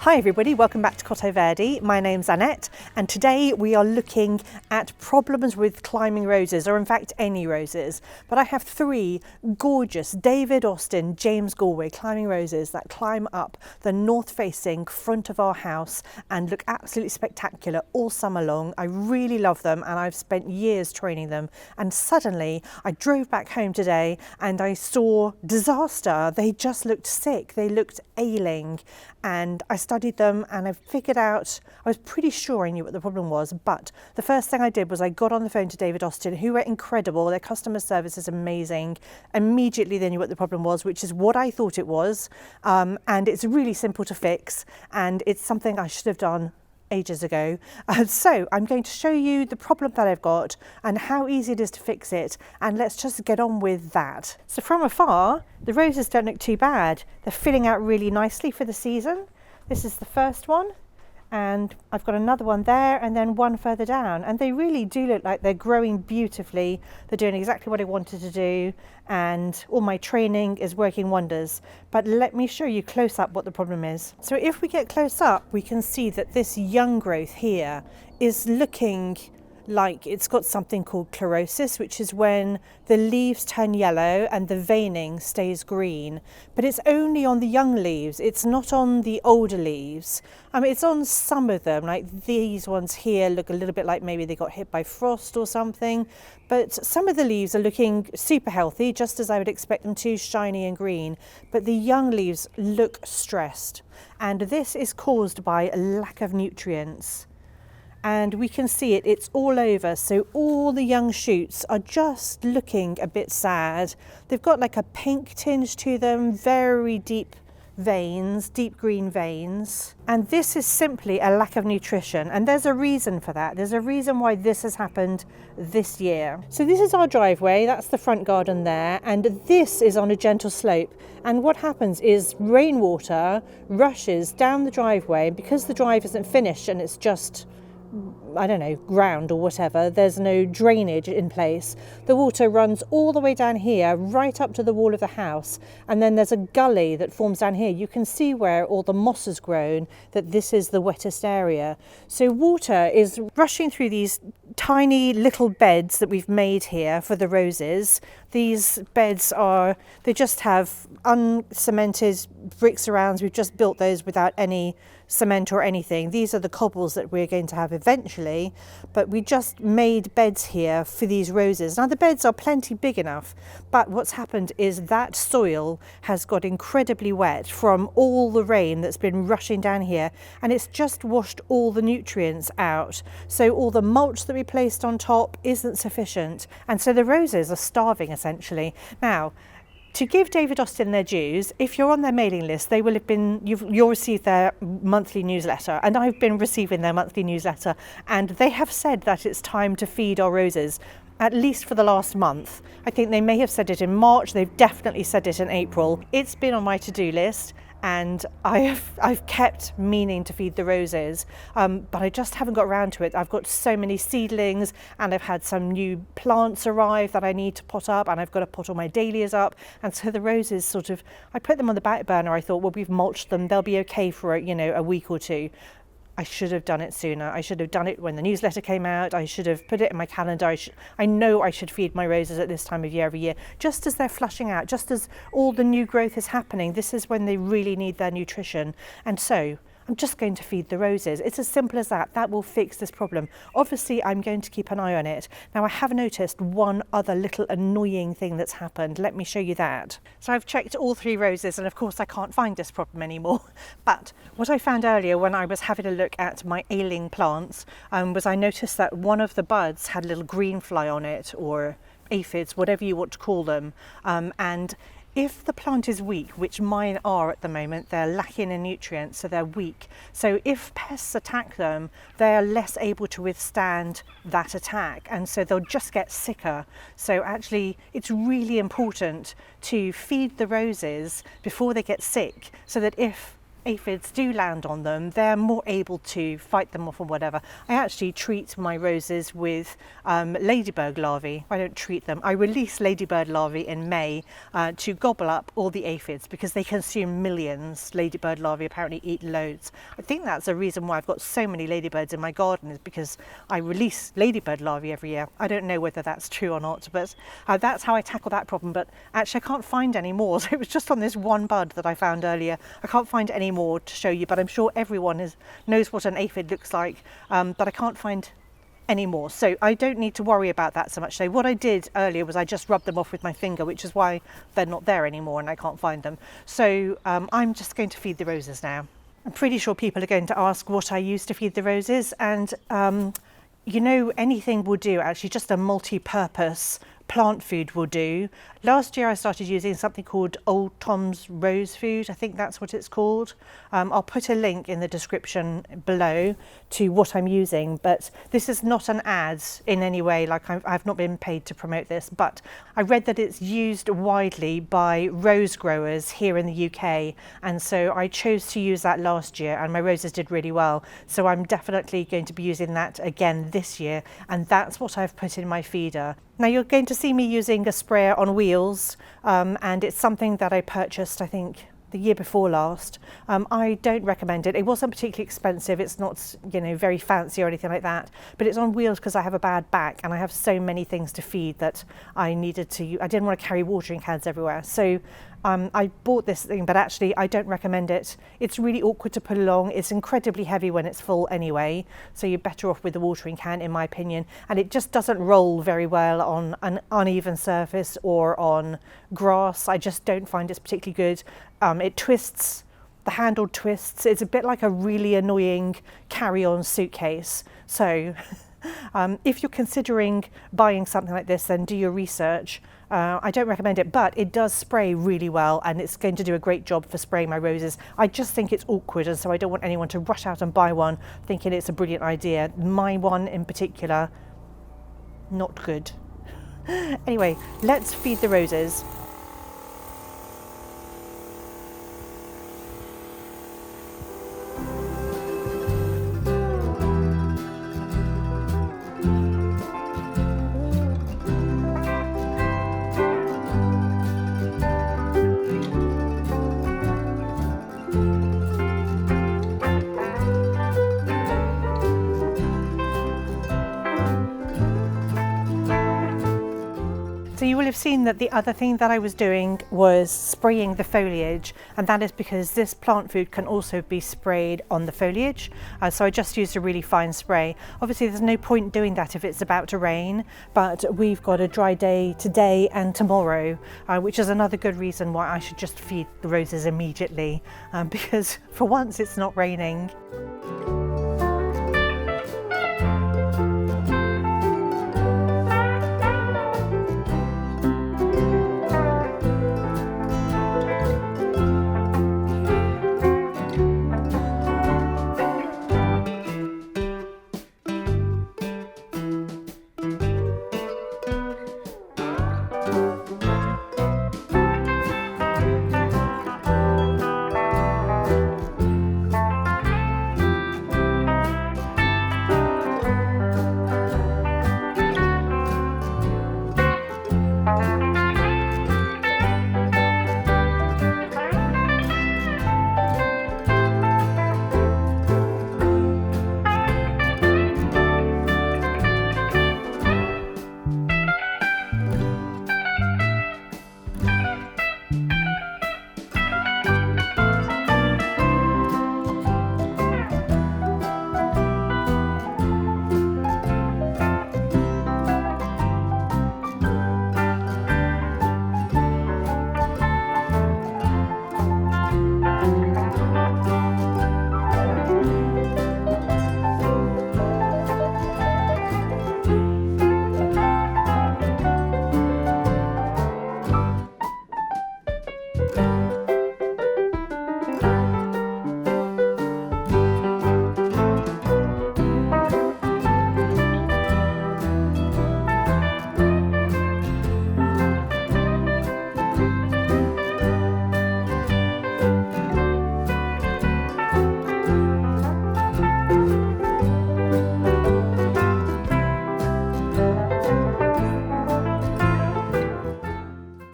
Hi everybody, welcome back to Cottoverdi. My name's Annette and today we are looking at problems with climbing roses, or in fact any roses. But I have three gorgeous David Austin James Galway climbing roses that climb up the north facing front of our house and look absolutely spectacular all summer long. I really love them and I've spent years training them, and suddenly I drove back home today and I saw disaster. They just looked sick, they looked ailing, and I studied them and I figured out, I was pretty sure I knew what the problem was, but the first thing I did was I got on the phone to David Austin, who were incredible. Their customer service is amazing. Immediately they knew what the problem was, which is what I thought it was, and it's really simple to fix, and it's something I should have done ages ago. So I'm going to show you the problem that I've got and how easy it is to fix it, and let's just get on with that. So from afar, the roses don't look too bad. They're filling out really nicely for the season. This is the first one, and I've got another one there and then one further down, and they really do look like they're growing beautifully. They're doing exactly what I wanted to do, and all my training is working wonders. But let me show you close up what the problem is. So if we get close up, we can see that this young growth here is looking like it's got something called closis, which is when the leaves turn yellow and the veining stays green. But it's only on the young leaves, it's not on the older leaves. It's on some of them, like these ones here look a little bit like maybe they got hit by frost or something. But some of the leaves are looking super healthy, just as I would expect them to, shiny and green. But the young leaves look stressed, and this is caused by a lack of nutrients. And we can see it's all over. So all the young shoots are just looking a bit sad. They've got like a pink tinge to them, very deep veins, deep green veins. And this is simply a lack of nutrition. And there's a reason for that. There's a reason why this has happened this year. So this is our driveway, that's the front garden there, and this is on a gentle slope. And what happens is rainwater rushes down the driveway, because the drive isn't finished and it's just, I don't know, ground or whatever, there's no drainage in place. The water runs all the way down here, right up to the wall of the house, and then there's a gully that forms down here. You can see where all the moss has grown, that this is the wettest area. So water is rushing through these tiny little beds that we've made here for the roses. These beds they just have uncemented brick surrounds. We've just built those without any cement or anything. These are the cobbles that we're going to have eventually, but we just made beds here for these roses. Now the beds are plenty big enough, but what's happened is that soil has got incredibly wet from all the rain that's been rushing down here, and it's just washed all the nutrients out. So all the mulch that we placed on top isn't sufficient, and so the roses are starving essentially. Now, to give David Austin their dues, if you're on their mailing list, they will have been, you'll receive their monthly newsletter, and I've been receiving their monthly newsletter, and they have said that it's time to feed our roses, at least for the last month. I think they may have said it in March, they've definitely said it in April. It's been on my to-do list, and I've kept meaning to feed the roses, but I just haven't got around to it. I've got so many seedlings, and I've had some new plants arrive that I need to pot up, and I've got to pot all my dahlias up, and so the roses I put them on the back burner. I thought, well, we've mulched them, they'll be okay for a week or two. I should have done it sooner. I should have done it when the newsletter came out. I should have put it in my calendar. I know I should feed my roses at this time of year every year, just as they're flushing out, just as all the new growth is happening. This is when they really need their nutrition. And so I'm just going to feed the roses. It's as simple as that. That will fix this problem. Obviously, I'm going to keep an eye on it. Now, I have noticed one other little annoying thing that's happened. Let me show you that. So I've checked all three roses, and of course I can't find this problem anymore. But what I found earlier when I was having a look at my ailing plants was I noticed that one of the buds had a little green fly on it, or aphids, whatever you want to call them, and if the plant is weak, which mine are at the moment, they're lacking in nutrients, so they're weak. So if pests attack them, they are less able to withstand that attack, and so they'll just get sicker. So actually, it's really important to feed the roses before they get sick, so that if aphids do land on them, they're more able to fight them off or whatever. I actually treat my roses with ladybird larvae. I don't treat them. I release ladybird larvae in May to gobble up all the aphids because they consume millions. Ladybird larvae apparently eat loads. I think that's the reason why I've got so many ladybirds in my garden, is because I release ladybird larvae every year. I don't know whether that's true or not, but that's how I tackle that problem. But actually I can't find any more. So it was just on this one bud that I found earlier. I can't find any more to show you, but I'm sure everyone knows what an aphid looks like, but I can't find any more, so I don't need to worry about that so much. So what I did earlier was I just rubbed them off with my finger, which is why they're not there anymore and I can't find them. So I'm just going to feed the roses now. I'm pretty sure people are going to ask what I use to feed the roses, and you know, anything will do actually. Just a multi-purpose plant food will do. Last year I started using something called Old Tom's Rose Food. I think that's what it's called. I'll put a link in the description below to what I'm using, but this is not an ad in any way. Like I've not been paid to promote this, but I read that it's used widely by rose growers here in the UK, and so I chose to use that last year and my roses did really well. So I'm definitely going to be using that again this year, and that's what I've put in my feeder. Now you're going to see me using a sprayer on wheels, and it's something that I purchased, I think, the year before last. I don't recommend it. It wasn't particularly expensive. It's not, you know, very fancy or anything like that, but it's on wheels because I have a bad back and I have so many things to feed that I didn't want to carry watering cans everywhere. So I bought this thing, but actually I don't recommend it. It's really awkward to put along. It's incredibly heavy when it's full anyway, so you're better off with the watering can, in my opinion. And it just doesn't roll very well on an uneven surface or on grass. I just don't find it's particularly good. It twists, the handle twists. It's a bit like a really annoying carry-on suitcase. So if you're considering buying something like this, then do your research. I don't recommend it, but it does spray really well and it's going to do a great job for spraying my roses. I just think it's awkward, and so I don't want anyone to rush out and buy one thinking it's a brilliant idea. My one in particular, not good. Anyway, let's feed the roses. So you will have seen that the other thing that I was doing was spraying the foliage, and that is because this plant food can also be sprayed on the foliage. So I just used a really fine spray. Obviously there's no point doing that if it's about to rain, but we've got a dry day today and tomorrow, which is another good reason why I should just feed the roses immediately, because for once it's not raining.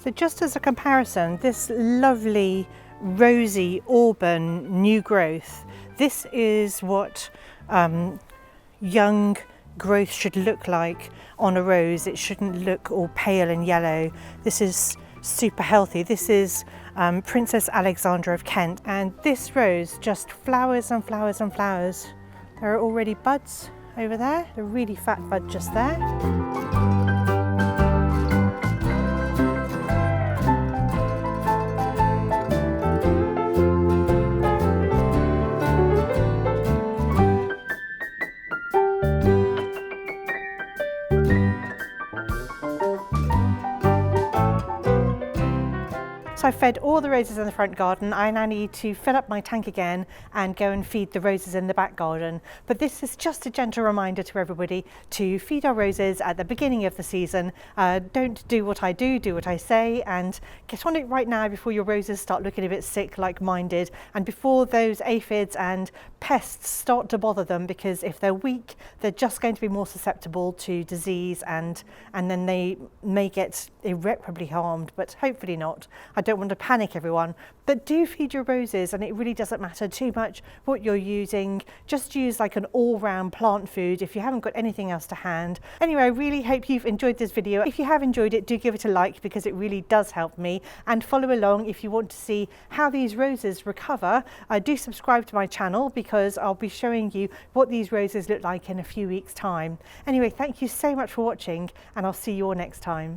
So just as a comparison, this lovely rosy auburn new growth, this is what young growth should look like on a rose. It shouldn't look all pale and yellow. This is super healthy. This is Princess Alexandra of Kent, and this rose just flowers and flowers and flowers. There are already buds over there, a really fat bud just there. So I've fed all the roses in the front garden. I now need to fill up my tank again and go and feed the roses in the back garden. But this is just a gentle reminder to everybody to feed our roses at the beginning of the season. Don't do what I do what I say, and get on it right now before your roses start looking a bit sick like mine did, and before those aphids and pests start to bother them, because if they're weak, they're just going to be more susceptible to disease, and then they may get irreparably harmed, but hopefully not. I don't want to panic everyone, but do feed your roses, and it really doesn't matter too much what you're using. Just use like an all-round plant food if you haven't got anything else to hand. Anyway, I really hope you've enjoyed this video. If you have enjoyed it, do give it a like, because it really does help me, and follow along if you want to see how these roses recover. Do subscribe to my channel, because I'll be showing you what these roses look like in a few weeks' time. Anyway, thank you so much for watching, and I'll see you all next time.